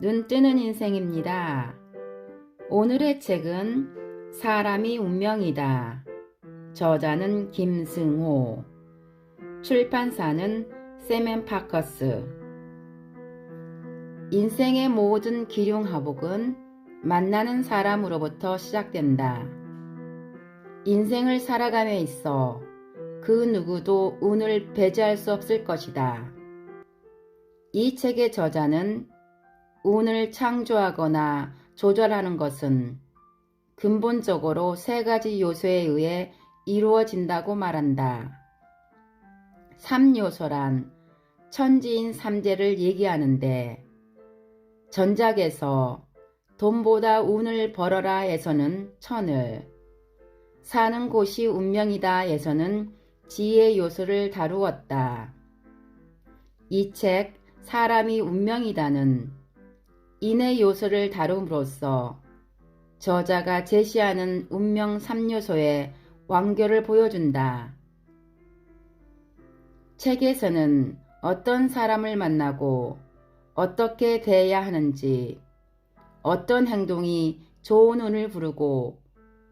눈 뜨는 인생입니다. 오늘의 책은 사람이 운명이다. 저자는 김승호, 출판사는 세멘파커스. 인생의 모든 기륭하복은 만나는 사람으로부터 시작된다. 인생을 살아감에 있어 그 누구도 운을 배제할 수 없을 것이다. 이 책의 저자는 운을 창조하거나 조절하는 것은 근본적으로 세 가지 요소에 의해 이루어진다고 말한다. 3요소란 천지인 삼재를 얘기하는데, 전작에서 돈보다 운을 벌어라 에서는 천을, 사는 곳이 운명이다 에서는 지혜 요소를 다루었다. 이 책 사람이 운명이다는 인의 요소를 다룸으로써 저자가 제시하는 운명 3요소의 완결을 보여준다. 책에서는 어떤 사람을 만나고 어떻게 대해야 하는지, 어떤 행동이 좋은 운을 부르고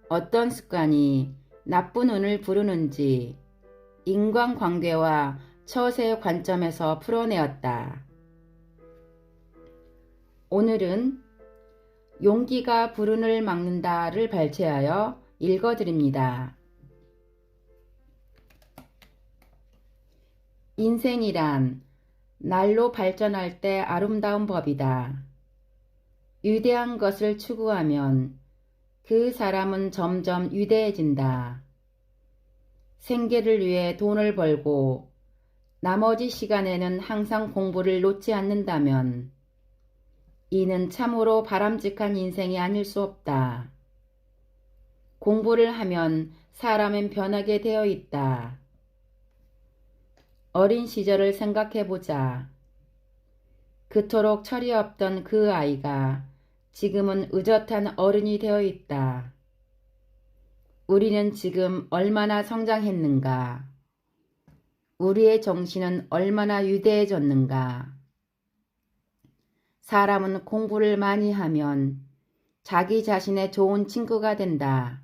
어떤 습관이 나쁜 운을 부르는지 인간관계와 처세의 관점에서 풀어내었다. 오늘은 용기가 불운을 막는다를 발췌하여 읽어드립니다. 인생이란 날로 발전할 때 아름다운 법이다. 위대한 것을 추구하면 그 사람은 점점 위대해진다. 생계를 위해 돈을 벌고 나머지 시간에는 항상 공부를 놓지 않는다면 이는 참으로 바람직한 인생이 아닐 수 없다. 공부를 하면 사람은 변하게 되어 있다. 어린 시절을 생각해보자. 그토록 철이 없던 그 아이가 지금은 의젓한 어른이 되어 있다. 우리는 지금 얼마나 성장했는가? 우리의 정신은 얼마나 위대해졌는가? 사람은 공부를 많이 하면 자기 자신의 좋은 친구가 된다.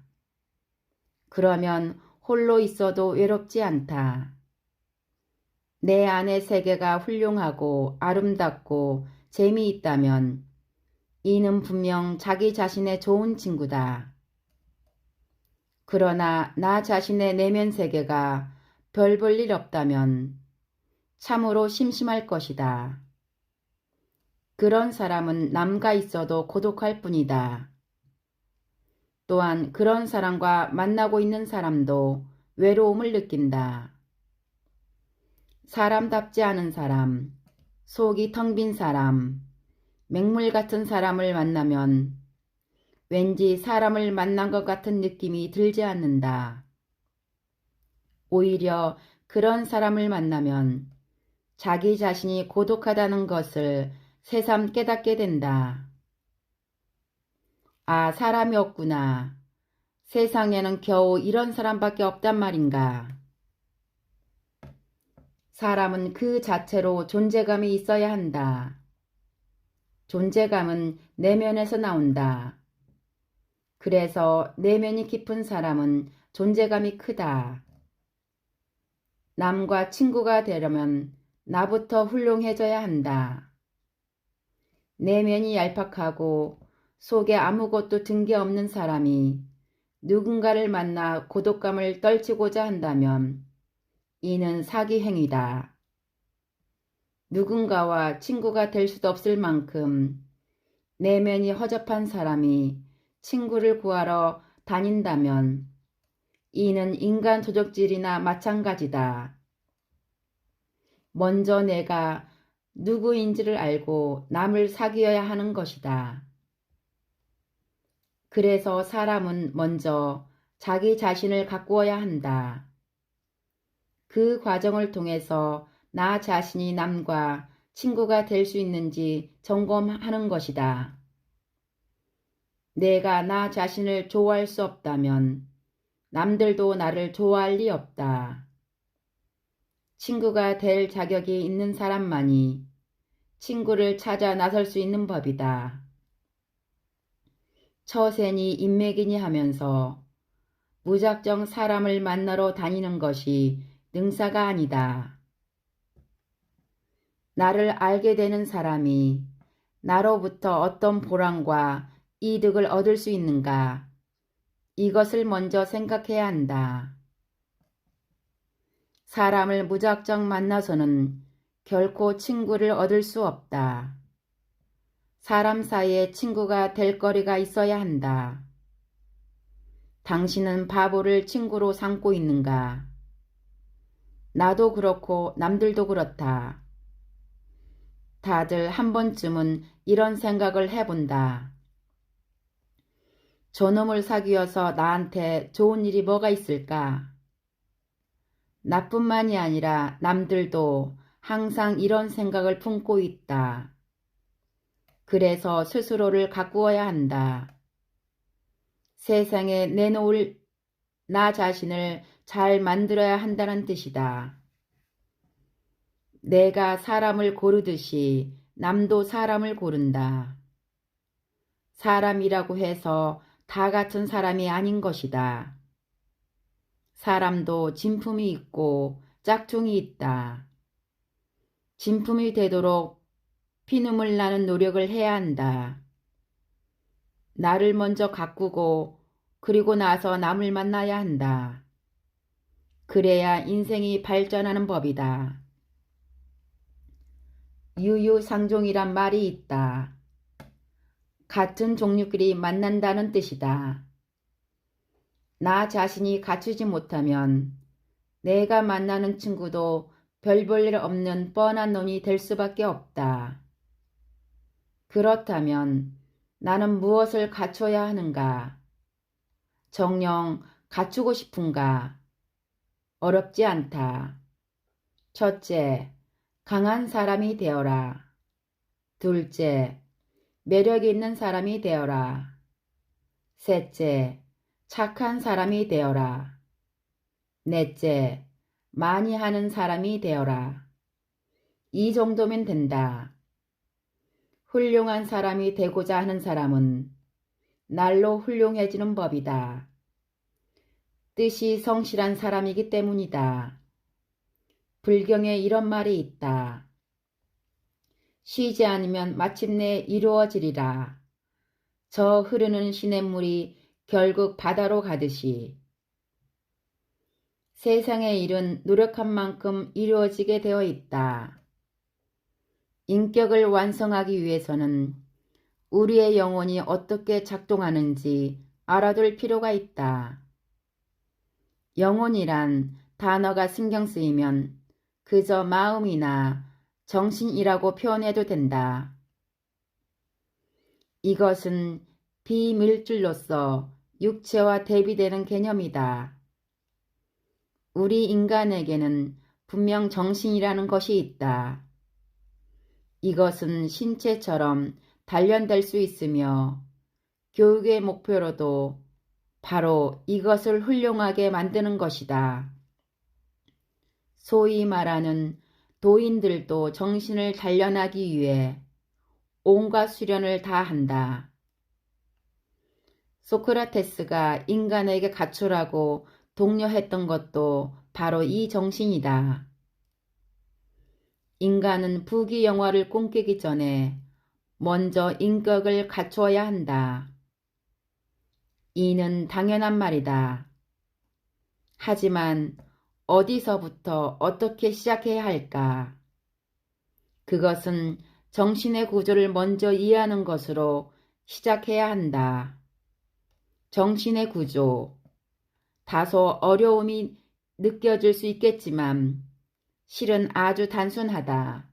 그러면 홀로 있어도 외롭지 않다. 내 안의 세계가 훌륭하고 아름답고 재미있다면 이는 분명 자기 자신의 좋은 친구다. 그러나 나 자신의 내면 세계가 별 볼 일 없다면 참으로 심심할 것이다. 그런 사람은 남과 있어도 고독할 뿐이다. 또한 그런 사람과 만나고 있는 사람도 외로움을 느낀다. 사람답지 않은 사람, 속이 텅 빈 사람, 맹물 같은 사람을 만나면 왠지 사람을 만난 것 같은 느낌이 들지 않는다. 오히려 그런 사람을 만나면 자기 자신이 고독하다는 것을 새삼 깨닫게 된다. 아, 사람이 없구나. 세상에는 겨우 이런 사람밖에 없단 말인가. 사람은 그 자체로 존재감이 있어야 한다. 존재감은 내면에서 나온다. 그래서 내면이 깊은 사람은 존재감이 크다. 남과 친구가 되려면 나부터 훌륭해져야 한다. 내면이 얄팍하고 속에 아무것도 든 게 없는 사람이 누군가를 만나 고독감을 떨치고자 한다면 이는 사기 행위다. 누군가와 친구가 될 수도 없을 만큼 내면이 허접한 사람이 친구를 구하러 다닌다면 이는 인간 도적질이나 마찬가지다. 먼저 내가 누구인지를 알고 남을 사귀어야 하는 것이다. 그래서 사람은 먼저 자기 자신을 가꾸어야 한다. 그 과정을 통해서 나 자신이 남과 친구가 될 수 있는지 점검하는 것이다. 내가 나 자신을 좋아할 수 없다면 남들도 나를 좋아할 리 없다. 친구가 될 자격이 있는 사람만이 친구를 찾아 나설 수 있는 법이다. 처세니 인맥이니 하면서 무작정 사람을 만나러 다니는 것이 능사가 아니다. 나를 알게 되는 사람이 나로부터 어떤 보람과 이득을 얻을 수 있는가? 이것을 먼저 생각해야 한다. 사람을 무작정 만나서는 결코 친구를 얻을 수 없다. 사람 사이에 친구가 될 거리가 있어야 한다. 당신은 바보를 친구로 삼고 있는가? 나도 그렇고 남들도 그렇다. 다들 한 번쯤은 이런 생각을 해본다. 저놈을 사귀어서 나한테 좋은 일이 뭐가 있을까? 나뿐만이 아니라 남들도 항상 이런 생각을 품고 있다. 그래서 스스로를 가꾸어야 한다. 세상에 내놓을 나 자신을 잘 만들어야 한다는 뜻이다. 내가 사람을 고르듯이 남도 사람을 고른다. 사람이라고 해서 다 같은 사람이 아닌 것이다. 사람도 진품이 있고 짝퉁이 있다. 진품이 되도록 피눈물 나는 노력을 해야 한다. 나를 먼저 가꾸고 그리고 나서 남을 만나야 한다. 그래야 인생이 발전하는 법이다. 유유상종이란 말이 있다. 같은 종류끼리 만난다는 뜻이다. 나 자신이 갖추지 못하면 내가 만나는 친구도 별 볼 일 없는 뻔한 놈이 될 수밖에 없다. 그렇다면 나는 무엇을 갖춰야 하는가? 정녕 갖추고 싶은가? 어렵지 않다. 첫째, 강한 사람이 되어라. 둘째, 매력 있는 사람이 되어라. 셋째, 착한 사람이 되어라. 넷째, 많이 하는 사람이 되어라. 이 정도면 된다. 훌륭한 사람이 되고자 하는 사람은 날로 훌륭해지는 법이다. 뜻이 성실한 사람이기 때문이다. 불경에 이런 말이 있다. 쉬지 않으면 마침내 이루어지리라. 저 흐르는 시냇물이 결국 바다로 가듯이. 세상의 일은 노력한 만큼 이루어지게 되어 있다. 인격을 완성하기 위해서는 우리의 영혼이 어떻게 작동하는지 알아둘 필요가 있다. 영혼이란 단어가 신경 쓰이면 그저 마음이나 정신이라고 표현해도 된다. 이것은 비밀줄로서 육체와 대비되는 개념이다. 우리 인간에게는 분명 정신이라는 것이 있다. 이것은 신체처럼 단련될 수 있으며 교육의 목표로도 바로 이것을 훌륭하게 만드는 것이다. 소위 말하는 도인들도 정신을 단련하기 위해 온갖 수련을 다 한다. 소크라테스가 인간에게 갖추라고 독려했던 것도 바로 이 정신이다. 인간은 부귀영화를 꿈꾸기 전에 먼저 인격을 갖추어야 한다. 이는 당연한 말이다. 하지만 어디서부터 어떻게 시작해야 할까? 그것은 정신의 구조를 먼저 이해하는 것으로 시작해야 한다. 정신의 구조. 다소 어려움이 느껴질 수 있겠지만 실은 아주 단순하다.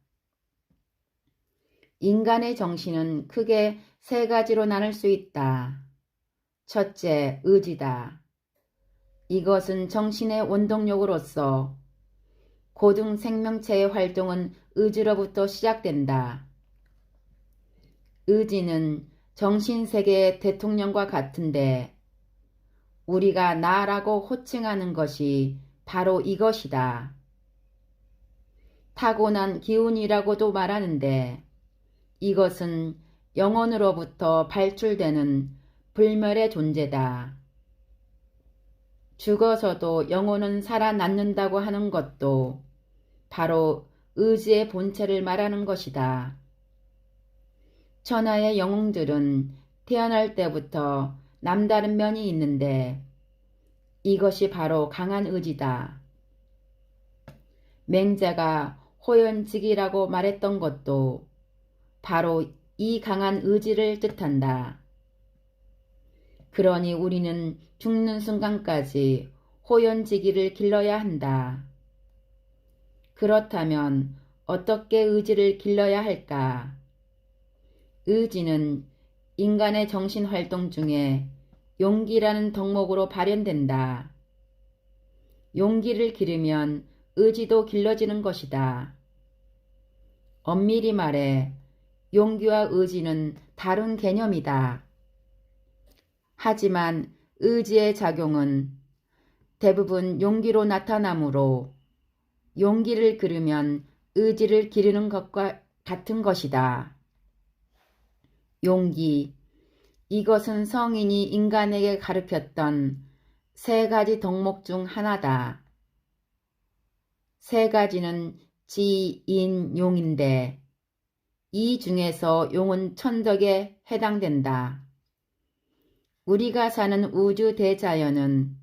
인간의 정신은 크게 세 가지로 나눌 수 있다. 첫째, 의지다. 이것은 정신의 원동력으로서 고등 생명체의 활동은 의지로부터 시작된다. 의지는 정신세계의 대통령과 같은데 우리가 나라고 호칭하는 것이 바로 이것이다. 타고난 기운이라고도 말하는데 이것은 영혼으로부터 발출되는 불멸의 존재다. 죽어서도 영혼은 살아남는다고 하는 것도 바로 의지의 본체를 말하는 것이다. 천하의 영웅들은 태어날 때부터 남다른 면이 있는데 이것이 바로 강한 의지다. 맹자가 호연직이라고 말했던 것도 바로 이 강한 의지를 뜻한다. 그러니 우리는 죽는 순간까지 호연지기를 길러야 한다. 그렇다면 어떻게 의지를 길러야 할까? 의지는 인간의 정신활동 중에 용기라는 덕목으로 발현된다. 용기를 기르면 의지도 길러지는 것이다. 엄밀히 말해 용기와 의지는 다른 개념이다. 하지만 의지의 작용은 대부분 용기로 나타나므로 용기를 기르면 의지를 기르는 것과 같은 것이다. 용기, 이것은 성인이 인간에게 가르쳤던 세 가지 덕목 중 하나다. 세 가지는 지, 인, 용인데 이 중에서 용은 천덕에 해당된다. 우리가 사는 우주 대자연은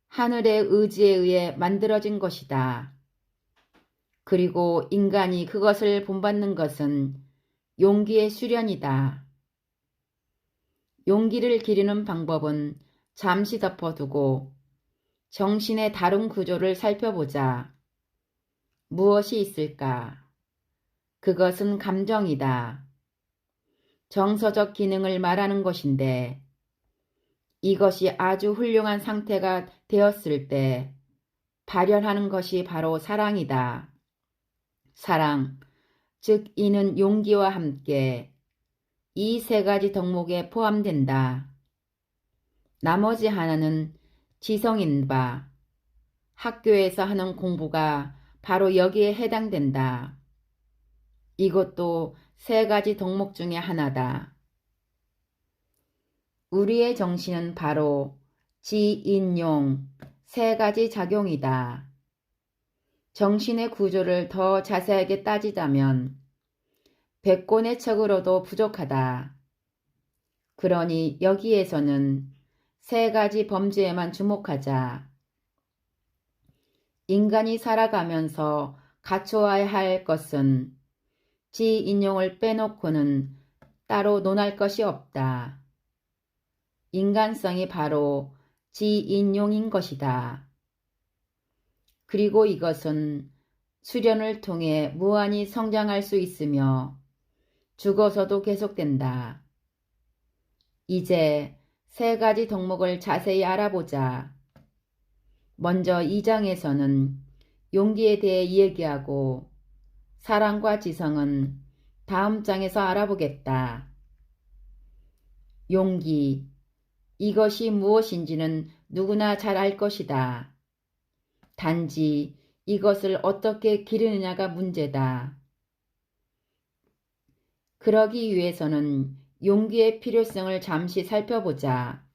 하늘의 의지에 의해 만들어진 것이다. 그리고 인간이 그것을 본받는 것은 용기의 수련이다. 용기를 기르는 방법은 잠시 덮어두고 정신의 다른 구조를 살펴보자. 무엇이 있을까? 그것은 감정이다. 정서적 기능을 말하는 것인데 이것이 아주 훌륭한 상태가 되었을 때 발현하는 것이 바로 사랑이다. 사랑, 즉 이는 용기와 함께 이 세 가지 덕목에 포함된다. 나머지 하나는 지성인 바, 학교에서 하는 공부가 바로 여기에 해당된다. 이것도 세 가지 덕목 중에 하나다. 우리의 정신은 바로 지, 인, 용 세 가지 작용이다. 정신의 구조를 더 자세하게 따지자면 100권의 책으로도 부족하다. 그러니 여기에서는 세 가지 범주에만 주목하자. 인간이 살아가면서 갖춰야 할 것은 지, 인용을 빼놓고는 따로 논할 것이 없다. 인간성이 바로 지, 인용인 것이다. 그리고 이것은 수련을 통해 무한히 성장할 수 있으며 죽어서도 계속된다. 이제 세 가지 덕목을 자세히 알아보자. 먼저 2장에서는 용기에 대해 이야기하고 사랑과 지성은 다음 장에서 알아보겠다. 용기, 이것이 무엇인지는 누구나 잘 알 것이다. 단지 이것을 어떻게 기르느냐가 문제다. 그러기 위해서는 용기의 필요성을 잠시 살펴보자.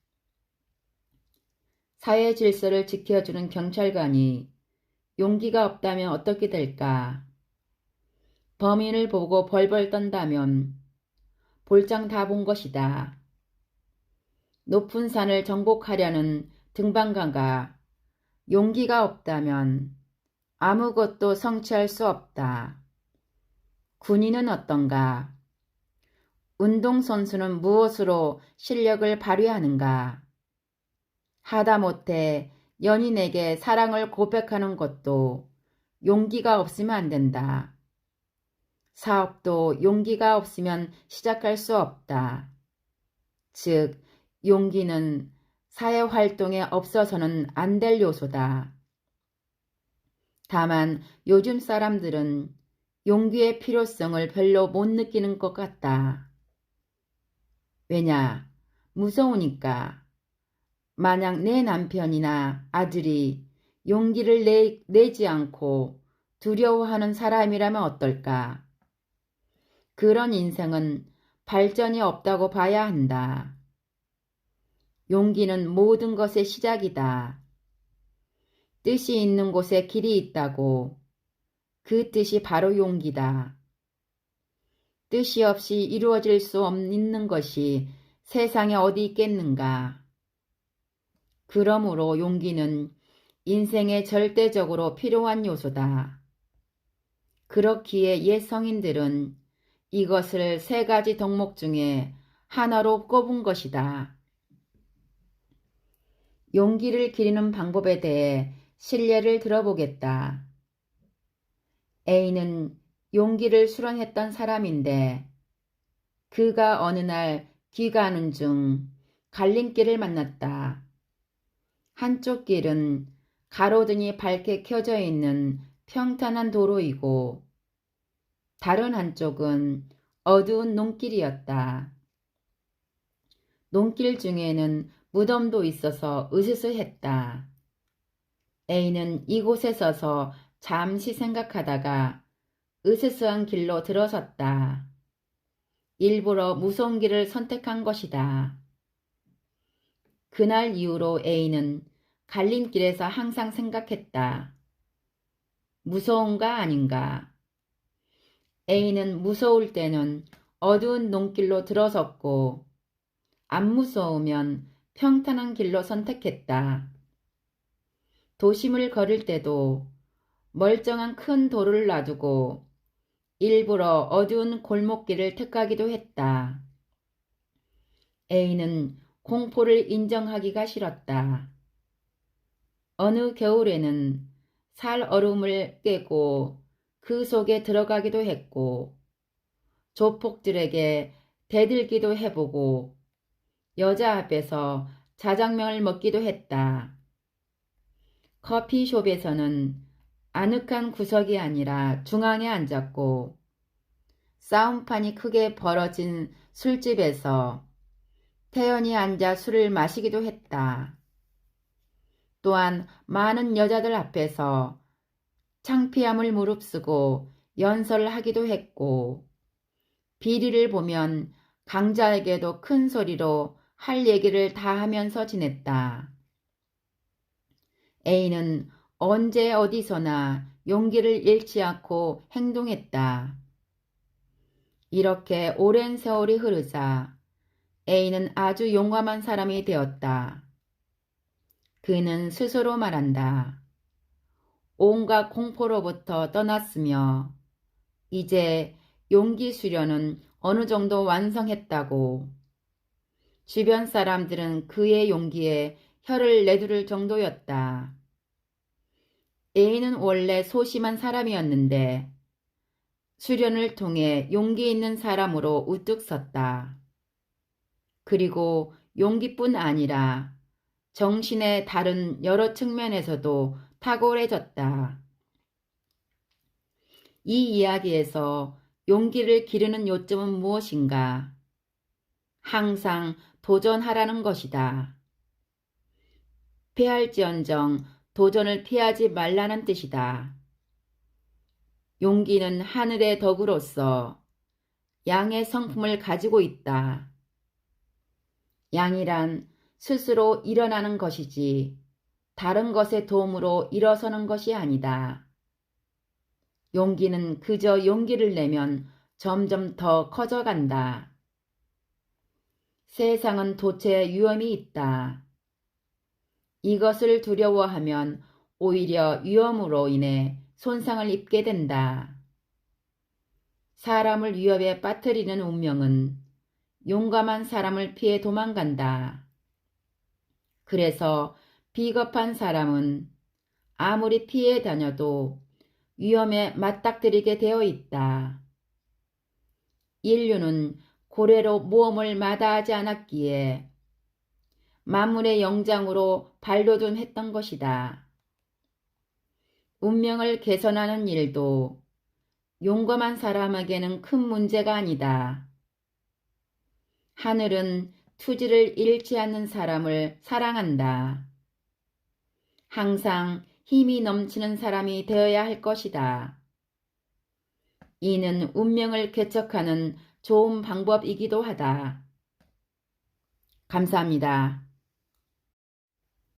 사회 질서를 지켜주는 경찰관이 용기가 없다면 어떻게 될까? 범인을 보고 벌벌 떤다면 볼장 다 본 것이다. 높은 산을 정복하려는 등반가가 용기가 없다면 아무것도 성취할 수 없다. 군인은 어떤가? 운동선수는 무엇으로 실력을 발휘하는가? 하다못해 연인에게 사랑을 고백하는 것도 용기가 없으면 안 된다. 사업도 용기가 없으면 시작할 수 없다. 즉, 용기는 사회활동에 없어서는 안 될 요소다. 다만 요즘 사람들은 용기의 필요성을 별로 못 느끼는 것 같다. 왜냐? 무서우니까. 만약 내 남편이나 아들이 용기를 내지 않고 두려워하는 사람이라면 어떨까? 그런 인생은 발전이 없다고 봐야 한다. 용기는 모든 것의 시작이다. 뜻이 있는 곳에 길이 있다고. 그 뜻이 바로 용기다. 뜻이 없이 이루어질 수 없는 것이 세상에 어디 있겠는가. 그러므로 용기는 인생에 절대적으로 필요한 요소다. 그렇기에 옛 성인들은 이것을 세 가지 덕목 중에 하나로 꼽은 것이다. 용기를 기르는 방법에 대해 실례를 들어보겠다. A는 용기를 수련했던 사람인데 그가 어느 날 길 가는 중 갈림길을 만났다. 한쪽 길은 가로등이 밝게 켜져 있는 평탄한 도로이고 다른 한쪽은 어두운 논길이었다. 논길 중에는 무덤도 있어서 으스스했다. A는 이곳에 서서 잠시 생각하다가 으스스한 길로 들어섰다. 일부러 무서운 길을 선택한 것이다. 그날 이후로 A는 갈림길에서 항상 생각했다. 무서운가 아닌가. A는 무서울 때는 어두운 논길로 들어섰고 안 무서우면 평탄한 길로 선택했다. 도심을 걸을 때도 멀쩡한 큰 도로를 놔두고 일부러 어두운 골목길을 택하기도 했다. A는 공포를 인정하기가 싫었다. 어느 겨울에는 살 얼음을 깨고 그 속에 들어가기도 했고 조폭들에게 대들기도 해보고 여자 앞에서 자장면을 먹기도 했다. 커피숍에서는 아늑한 구석이 아니라 중앙에 앉았고 싸움판이 크게 벌어진 술집에서 태연히 앉아 술을 마시기도 했다. 또한 많은 여자들 앞에서 창피함을 무릅쓰고 연설을 하기도 했고 비리를 보면 강자에게도 큰 소리로 할 얘기를 다 하면서 지냈다. A는 언제 어디서나 용기를 잃지 않고 행동했다. 이렇게 오랜 세월이 흐르자 A는 아주 용감한 사람이 되었다. 그는 스스로 말한다. 온갖 공포로부터 떠났으며 이제 용기 수련은 어느 정도 완성했다고. 주변 사람들은 그의 용기에 혀를 내두를 정도였다. A는 원래 소심한 사람이었는데 수련을 통해 용기 있는 사람으로 우뚝 섰다. 그리고 용기뿐 아니라 정신의 다른 여러 측면에서도 탁월해졌다. 이 이야기에서 용기를 기르는 요점은 무엇인가? 항상 도전하라는 것이다. 패할지언정 도전을 피하지 말라는 뜻이다. 용기는 하늘의 덕으로서 양의 성품을 가지고 있다. 양이란 스스로 일어나는 것이지 다른 것의 도움으로 일어서는 것이 아니다. 용기는 그저 용기를 내면 점점 더 커져간다. 세상은 도체 위험이 있다. 이것을 두려워하면 오히려 위험으로 인해 손상을 입게 된다. 사람을 위협에 빠뜨리는 운명은 용감한 사람을 피해 도망간다. 그래서 비겁한 사람은 아무리 피해 다녀도 위험에 맞닥뜨리게 되어 있다. 인류는 고래로 모험을 마다하지 않았기에 만물의 영장으로 반려동했던 것이다. 운명을 개선하는 일도 용감한 사람에게는 큰 문제가 아니다. 하늘은 투지를 잃지 않는 사람을 사랑한다. 항상 힘이 넘치는 사람이 되어야 할 것이다. 이는 운명을 개척하는 좋은 방법이기도 하다. 감사합니다.